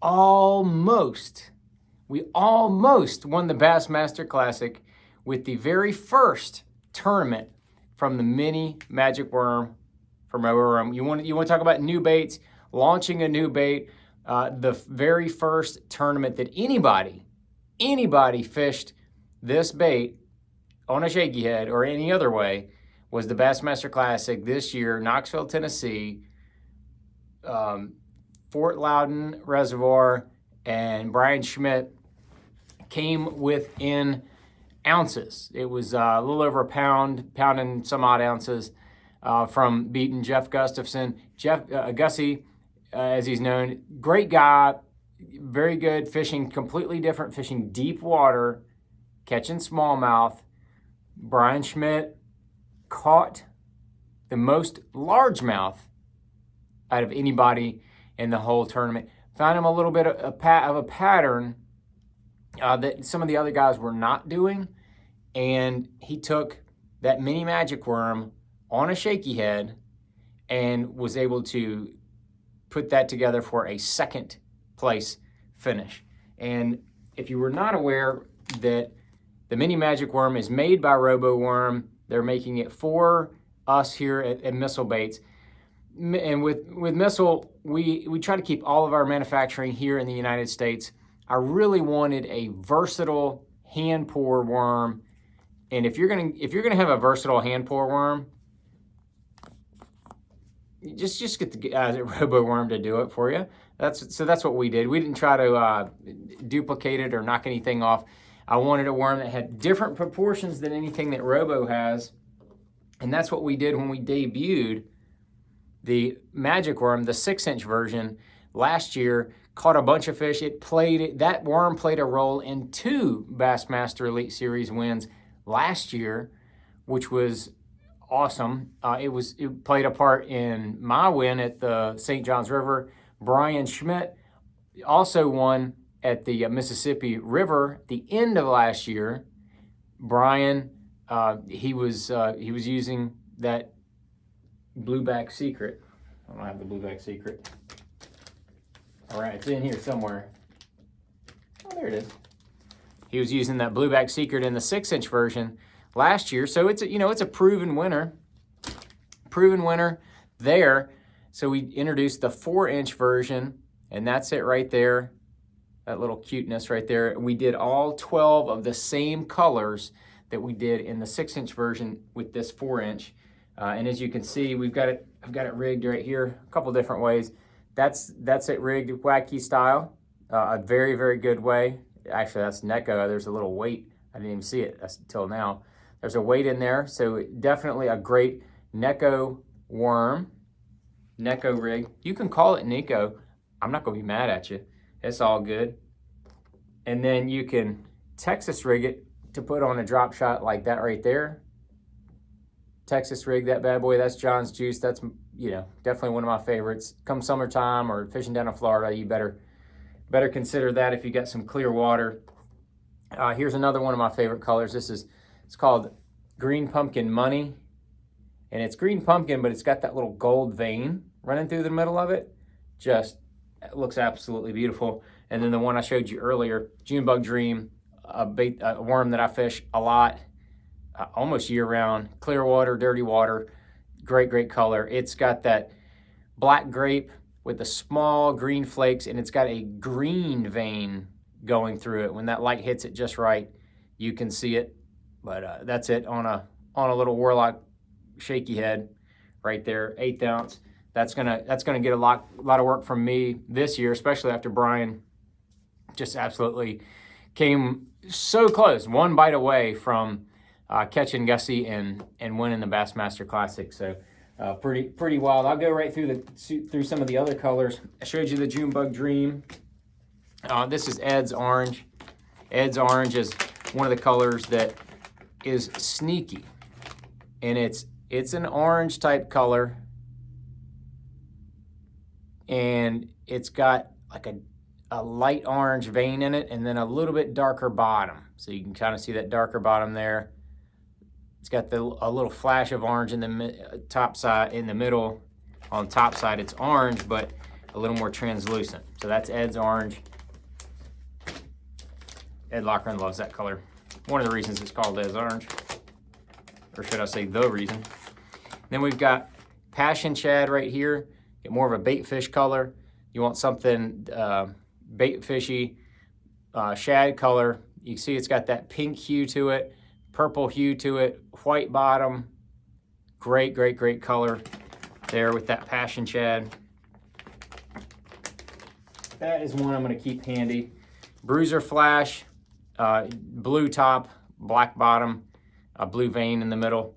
we almost won the Bassmaster Classic with the very first tournament from the mini magic worm from Robo Worm. You want to talk about new baits, launching a new bait. The very first tournament that anybody fished this bait on a shaky head or any other way was the Bassmaster Classic this year, Knoxville, Tennessee, Fort Loudon Reservoir, and Bryan Schmitt came within ounces. It was a little over a pound and some odd ounces from beating Jeff Gustafson. Gussie, as he's known, great guy, very good fishing, completely different fishing, deep water, catching smallmouth. Bryan Schmitt caught the most largemouth out of anybody in the whole tournament. Found him a little bit of a pattern that some of the other guys were not doing, and he took that mini magic worm on a shaky head and was able to put that together for a second place finish. And if you were not aware that the mini magic worm is made by Robo Worm, they're making it for us here at Missile Baits. And with Missile, we try to keep all of our manufacturing here in the United States. I really wanted a versatile hand pour worm, and if you're gonna have a versatile hand pour worm, just get the guys at Robo Worm to do it for you. That's what we did. We didn't try to duplicate it or knock anything off. I wanted a worm that had different proportions than anything that Robo has, and that's what we did when we debuted the Magic Worm, the 6-inch version, last year. Caught a bunch of fish. That worm played a role in 2 Bassmaster Elite Series wins last year, which was awesome. It played a part in my win at the St. Johns River. Bryan Schmitt also won at the Mississippi River at the end of last year. Bryan, he was using that Blueback Secret. I don't have the Blueback Secret. All right, it's in here somewhere. Oh, there it is. He was using that Blueback Secret in the 6-inch version last year, so it's a proven winner. Proven winner there. So we introduced the 4-inch version, and that's it right there. That little cuteness right there. We did all 12 of the same colors that we did in the 6-inch version with this 4-inch. And as you can see, I've got it rigged right here, a couple different ways. That's it rigged wacky style, a very, very good way. Actually, that's Neko. There's a little weight. I didn't even see it until now. There's a weight in there, so definitely a great Neko Worm, Neko rig. You can call it Neko. I'm not going to be mad at you. It's all good. And then you can Texas rig it to put on a drop shot like that right there. Texas rig that bad boy. That's John's Juice. That's, definitely one of my favorites. Come summertime or fishing down in Florida, you better consider that if you got some clear water. Here's another one of my favorite colors. It's called Green Pumpkin Money. And it's green pumpkin, but it's got that little gold vein running through the middle of it. It looks absolutely beautiful. And then the one I showed you earlier, Junebug Dream, a worm that I fish a lot, almost year round. Clear water, dirty water, great color. It's got that black grape with the small green flakes, and it's got a green vein going through it. When that light hits it just right, you can see it. But that's it on a little Warlock shaky head right there, 1/8 ounce. That's gonna get a lot of work from me this year, especially after Bryan just absolutely came so close, one bite away from catching Gussie and winning the Bassmaster Classic. So pretty wild. I'll go right through some of the other colors. I showed you the Junebug Dream. This is Ed's Orange. Ed's Orange is one of the colors that is sneaky, and it's an orange type color, and it's got like a light orange vein in it and then a little bit darker bottom. So you can kind of see that darker bottom there. It's got a little flash of orange in the top side, in the middle. On top side, it's orange, but a little more translucent. So that's Ed's orange. Ed Lochran loves that color. One of the reasons it's called Ed's orange, or should I say the reason. Then we've got Passion Shad right here. Get more of a bait fish color. You want something bait fishy, shad color. You can see it's got that pink hue to it, purple hue to it, white bottom. Great, great, great color there with that Passion Shad. That is one I'm going to keep handy. Bruiser Flash, blue top, black bottom, a blue vein in the middle.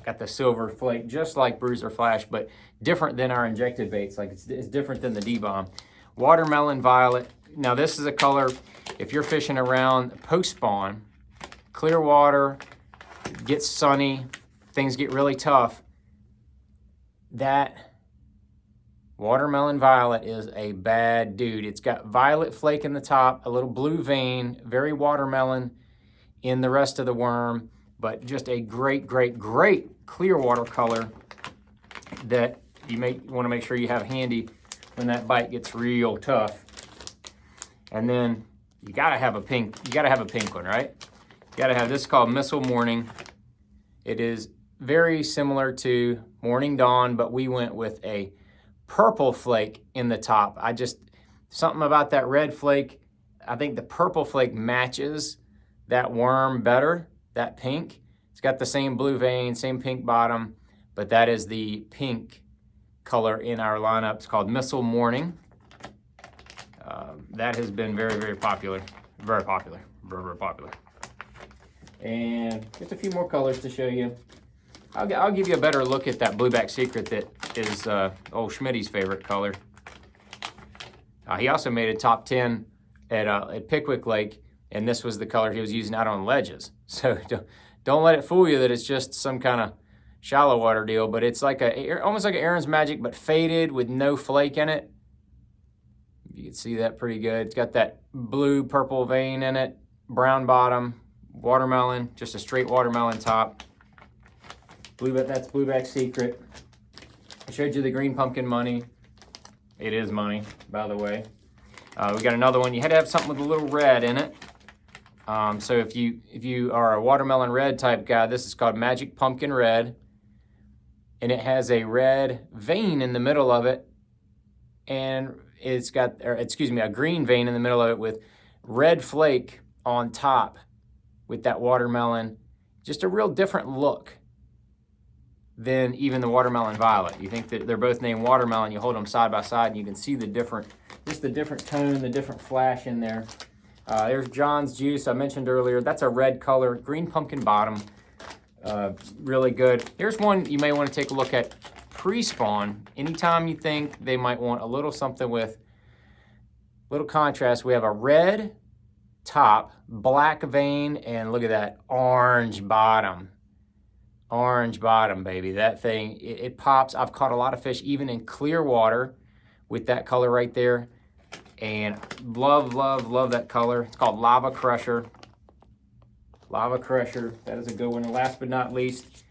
Got the silver flake, just like Bruiser Flash, but different than our injected baits. Like it's different than the D-Bomb. Watermelon Violet. Now this is a color, if you're fishing around post-spawn, clear water, gets sunny, things get really tough, that Watermelon Violet is a bad dude. It's got violet flake in the top, a little blue vein, very watermelon in the rest of the worm, but just a great, great, great clear water color that you may want to make sure you have handy when that bite gets real tough. And then you gotta have a pink one, right? You gotta have this, called Missile Morning. It is very similar to Morning Dawn, but we went with a purple flake in the top. Something about that red flake, I think the purple flake matches that worm better, that pink. It's got the same blue vein, same pink bottom, but that is the pink color in our lineup. It's called Missile Morning. That has been very, very popular. Very popular. Very, very popular. And just a few more colors to show you. I'll give you a better look at that Blueback Secret that is old Schmitty's favorite color. He also made a top 10 at Pickwick Lake, and this was the color he was using out on ledges. So don't let it fool you that it's just some kind of shallow water deal, but it's like almost like an Aaron's Magic, but faded with no flake in it. You can see that pretty good. It's got that blue purple vein in it, brown bottom, watermelon, just a straight watermelon top. That's Blueback Secret. I showed you the green pumpkin money. It is money, by the way. We got another one. You had to have something with a little red in it. So if you are a watermelon red type guy, this is called Magic Pumpkin Red. And it has a red vein in the middle of it. And it's got, a green vein in the middle of it with red flake on top with that watermelon. Just a real different look than even the Watermelon Violet. You think that they're both named watermelon, you hold them side by side and you can see the different tone, the different flash in there. There's John's Juice, I mentioned earlier. That's a red color, green pumpkin bottom. Really good. Here's one you may want to take a look at pre-spawn. Anytime you think they might want a little something with little contrast, we have a red top, black vein, and look at that, orange bottom. Orange bottom, baby. That thing, it pops. I've caught a lot of fish even in clear water with that color right there. And love, love, love that color. It's called Lava Crusher. Lava Crusher, that is a good one. And last but not least,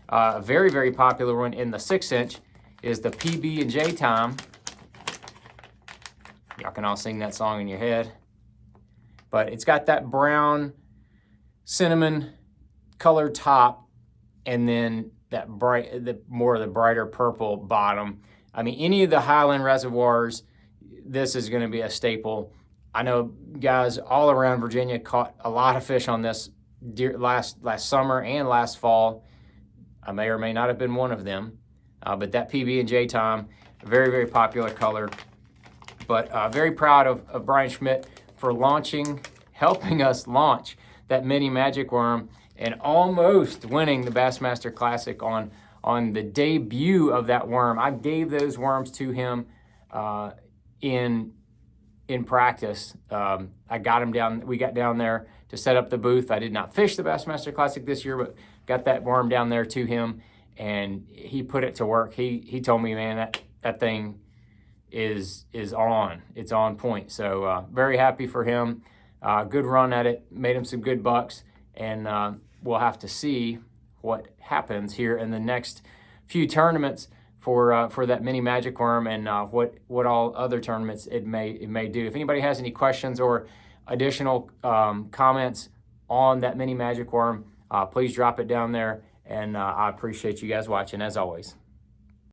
a very, very popular one in the 6-inch is the PB&J Time. Y'all can all sing that song in your head. But it's got that brown cinnamon colored top and then that more of the brighter purple bottom. I mean, any of the Highland reservoirs, this is going to be a staple. I know guys all around Virginia caught a lot of fish on this last summer and last fall. I may or may not have been one of them, but that PB&J Time, very, very popular color. But very proud of Bryan Schmitt for helping us launch that mini magic worm and almost winning the Bassmaster Classic on the debut of that worm. I gave those worms to him in practice. I got him down. We got down there to set up the booth. I did not fish the Bassmaster Classic this year, but got that worm down there to him, and he put it to work. He told me, man, that thing is on. It's on point. So very happy for him. Good run at it. Made him some good bucks, and we'll have to see what happens here in the next few tournaments. for that mini magic worm and what all other tournaments it may do. If anybody has any questions or additional comments on that mini magic worm, please drop it down there. And I appreciate you guys watching as always.